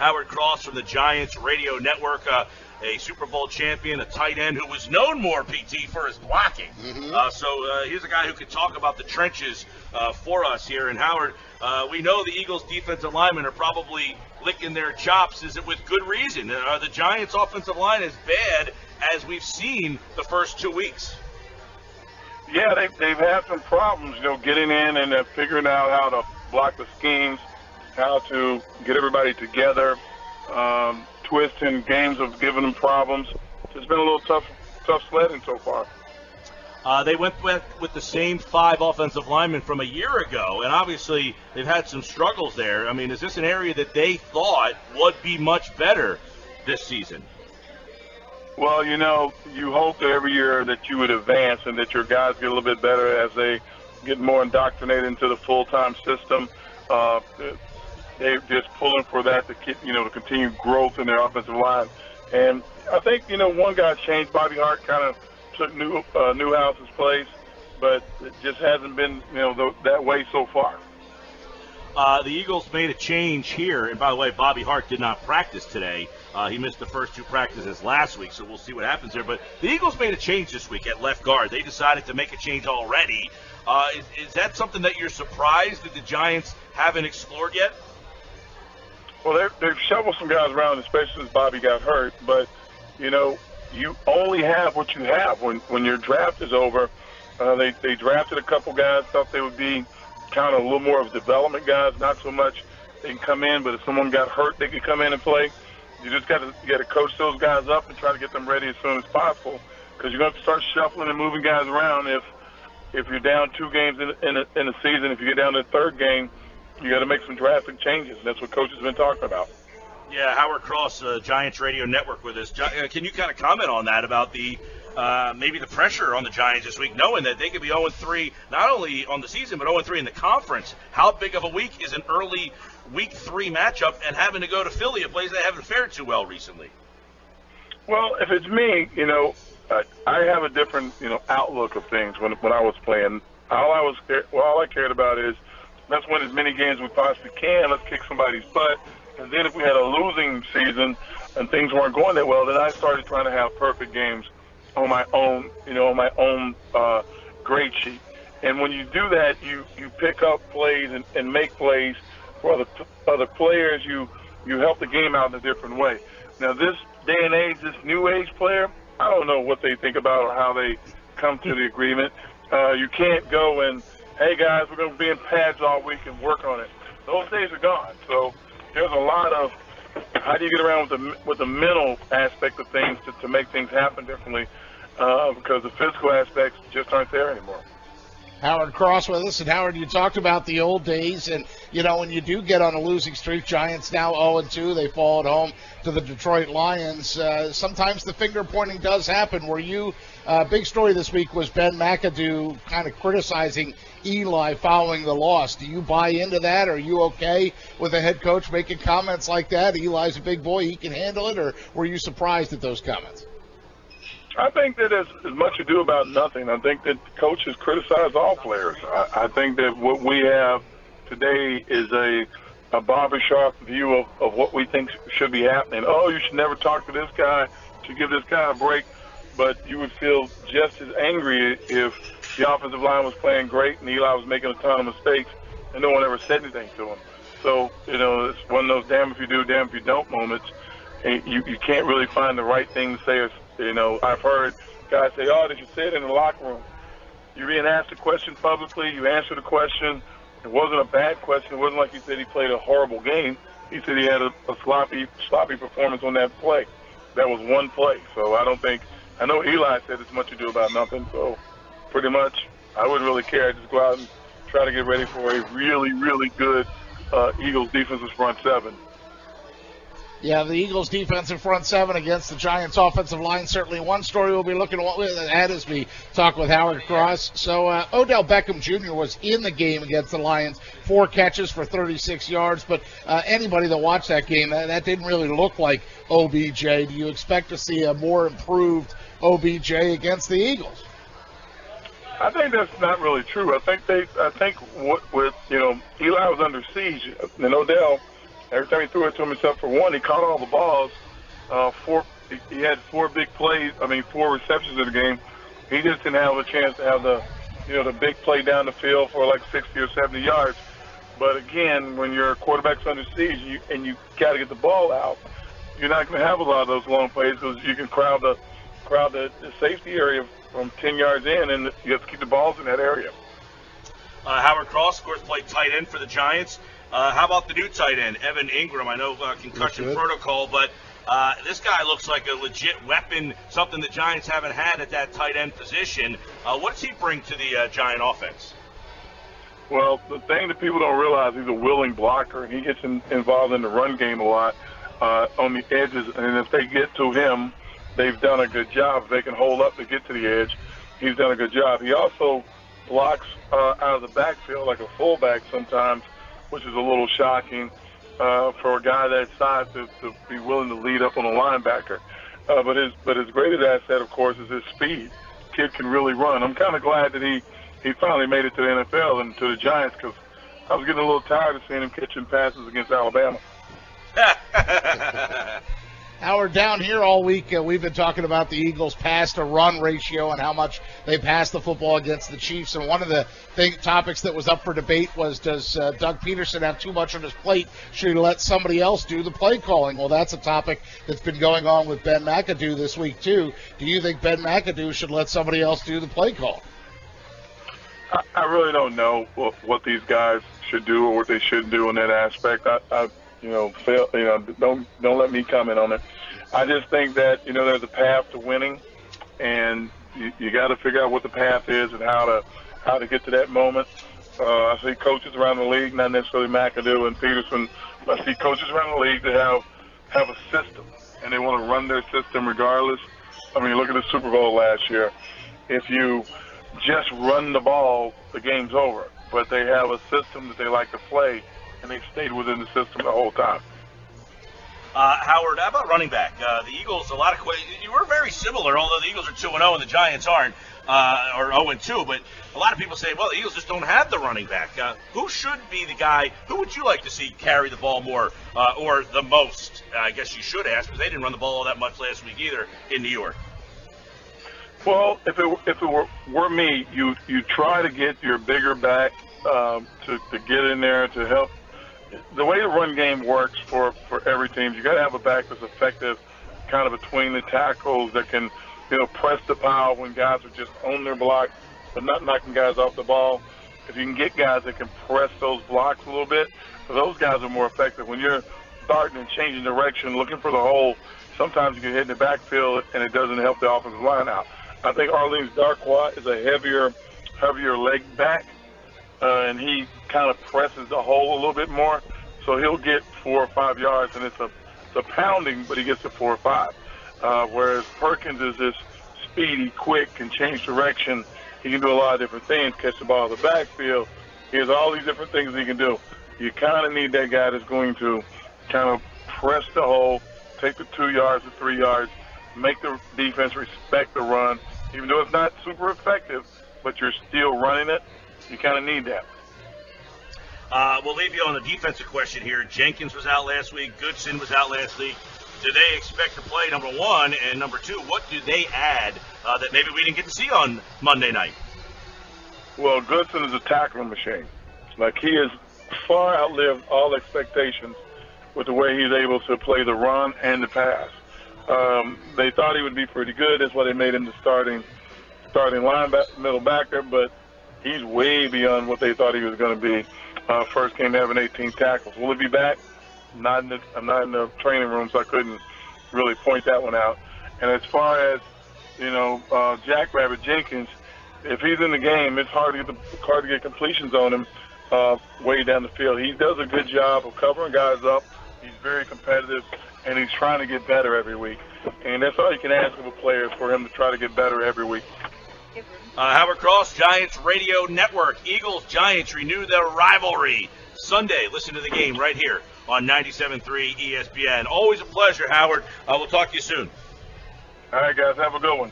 Howard Cross from the Giants Radio Network, a Super Bowl champion, a tight end who was known more, PT, for his blocking. So here's a guy who can talk about the trenches for us here. And Howard, we know the Eagles' defensive linemen are probably licking their chops. Is it with good reason? Are the Giants' offensive line as bad as we've seen the first 2 weeks? Yeah, they've had some problems, getting in and figuring out how to block the schemes, how to get everybody together. Twists and games have given them problems. It's been a little tough sledding so far. They went with the same 5 offensive linemen from a year ago, and obviously they've had some struggles there. I mean, is this an area that they thought would be much better this season? Well, you hope that every year that you would advance and that your guys get a little bit better as they get more indoctrinated into the full-time system. They're just pulling for that to get, to continue growth in their offensive line. And I think, one guy changed. Bobby Hart kind of took Newhouse's place, but it just hasn't been, that way so far. The Eagles made a change here. And by the way, Bobby Hart did not practice today. He missed the first 2 practices last week, so we'll see what happens there. But the Eagles made a change this week at left guard. They decided to make a change already. Is that something that you're surprised that the Giants haven't explored yet? Well, they've shuffled some guys around, especially since Bobby got hurt. But, you only have what you have when your draft is over. They drafted a couple guys, thought they would be kind of a little more of development guys, not so much they can come in, but if someone got hurt, they could come in and play. You just got to coach those guys up and try to get them ready as soon as possible, because you're going to have to start shuffling and moving guys around if you're down 2 games in a season. If you get down to the 3rd game, you got to make some drastic changes. That's what Coach has been talking about. Yeah, Howard Cross, Giants Radio Network with us. Can you kind of comment on that, about the maybe the pressure on the Giants this week, knowing that they could be 0-3 not only on the season but 0-3 in the conference? How big of a week is an early Week 3 matchup and having to go to Philly, a place they haven't fared too well recently? Well, if it's me, I have a different outlook of things when I was playing. All I cared about is let's win as many games as we possibly can. Let's kick somebody's butt. And then if we had a losing season and things weren't going that well, then I started trying to have perfect games on my own, grade sheet. And when you do that, you pick up plays and make plays for other players. You help the game out in a different way. Now, this day and age, this new age player, I don't know what they think about or how they come to the agreement. You can't go and, hey, guys, we're going to be in pads all week and work on it. Those days are gone. So there's a lot of how do you get around with the mental aspect of things to make things happen differently, because the physical aspects just aren't there anymore. Howard Cross with us. And Howard, you talked about the old days, and when you do get on a losing streak, Giants now 0-2, they fall at home to the Detroit Lions. Sometimes the finger pointing does happen. Big story this week was Ben McAdoo kind of criticizing Eli following the loss. Do you buy into that? Are you okay with a head coach making comments like that? Eli's a big boy, he can handle it, or were you surprised at those comments? I think that as much ado about nothing. I think that coaches criticize all players. I think that what we have today is a barbershop view of what we think should be happening. Oh, you should never talk to this guy, you should give this guy a break. But you would feel just as angry if the offensive line was playing great and Eli was making a ton of mistakes and no one ever said anything to him. So, it's one of those damn if you do, damn if you don't moments. And you can't really find the right thing to say. I've heard guys say, oh, did you say it in the locker room? You're being asked a question publicly. You answer the question. It wasn't a bad question. It wasn't like he said he played a horrible game. He said he had a sloppy performance on that play. That was one play. So I know Eli said it's much ado about nothing. So pretty much I wouldn't really care. I'd just go out and try to get ready for a really, really good Eagles defensive front 7. Yeah, the Eagles' defensive front 7 against the Giants' offensive line. Certainly one story we'll be looking at as we talk with Howard Cross. So Odell Beckham Jr. was in the game against the Lions, 4 catches for 36 yards. But anybody that watched that game, that didn't really look like OBJ. Do you expect to see a more improved OBJ against the Eagles? I think that's not really true. I think Eli was under siege, and Odell Every time he threw it to him, except for one, he caught all the balls. He had 4 receptions in the game. He just didn't have a chance to have the big play down the field for like 60 or 70 yards. But again, when your quarterback's under siege and you got to get the ball out, you're not going to have a lot of those long plays because you can crowd the safety area from 10 yards in, and you have to keep the balls in that area. Howard Cross, of course, played tight end for the Giants. How about the new tight end, Evan Ingram? I know concussion protocol, but this guy looks like a legit weapon, something the Giants haven't had at that tight end position. What does he bring to the Giant offense? Well, the thing that people don't realize, he's a willing blocker, and he gets involved in the run game a lot on the edges. And if they get to him, they've done a good job. If they can hold up to get to the edge, he's done a good job. He also blocks out of the backfield like a fullback sometimes, which is a little shocking for a guy that size to be willing to lead up on a linebacker. But his greatest asset, of course, is his speed. Kid can really run. I'm kind of glad that he finally made it to the NFL and to the Giants because I was getting a little tired of seeing him catching passes against Alabama. Howard, down here all week, we've been talking about the Eagles' pass-to-run ratio and how much they pass the football against the Chiefs. And one of the topics that was up for debate was, does Doug Peterson have too much on his plate? Should he let somebody else do the play calling? Well, that's a topic that's been going on with Ben McAdoo this week, too. Do you think Ben McAdoo should let somebody else do the play call? I really don't know what these guys should do or what they shouldn't do in that aspect. Don't let me comment on it. I just think that, there's a path to winning, and you got to figure out what the path is and how to get to that moment. I see coaches around the league, not necessarily McAdoo and Peterson, but I see coaches around the league that have a system, and they want to run their system regardless. I mean, look at the Super Bowl last year. If you just run the ball, the game's over. But they have a system that they like to play, and they've stayed within the system the whole time. Howard, how about running back? The Eagles, you were very similar, although the Eagles are 2-0 and the Giants aren't, or 0-2. But a lot of people say, well, the Eagles just don't have the running back. Who should be the guy? Who would you like to see carry the ball more or the most? I guess you should ask, because they didn't run the ball all that much last week either in New York. Well, if it were me, you try to get your bigger back to get in there to help. The way the run game works for every team, you got to have a back that's effective, kind of between the tackles that can, press the pile when guys are just on their block, but not knocking guys off the ball. If you can get guys that can press those blocks a little bit, so those guys are more effective. When you're starting and changing direction, looking for the hole, sometimes you get hit in the backfield and it doesn't help the offensive line out. I think Arlene's Darkwa is a heavier leg back, and he kind of presses the hole a little bit more, so he'll get 4 or 5 yards, and it's a pounding, but he gets to 4 or 5. Whereas Perkins is this speedy, quick, can change direction. He can do a lot of different things, catch the ball in the backfield. He has all these different things he can do. You kind of need that guy that's going to kind of press the hole, take the 2 yards to 3 yards, make the defense respect the run. Even though it's not super effective, but you're still running it, you kind of need that. We'll leave you on a defensive question here. Jenkins was out last week. Goodson was out last week. Do they expect to play, number one? And number two, what do they add that maybe we didn't get to see on Monday night? Well, Goodson is a tackling machine. Like, he has far outlived all expectations with the way he's able to play the run and the pass. They thought he would be pretty good. That's why they made him the starting middle backer, but he's way beyond what they thought he was going to be. First game having 18 tackles. Will he be back? I'm not in the training room, so I couldn't really point that one out. And as far as, Jackrabbit Jenkins, if he's in the game, it's hard to get completions on him way down the field. He does a good job of covering guys up. He's very competitive, and he's trying to get better every week. And that's all you can ask of a player, is for him to try to get better every week. Howard Cross, Giants Radio Network. Eagles-Giants renew their rivalry Sunday. Listen to the game right here on 97.3 ESPN. Always a pleasure, Howard. We'll talk to you soon. All right, guys. Have a good one.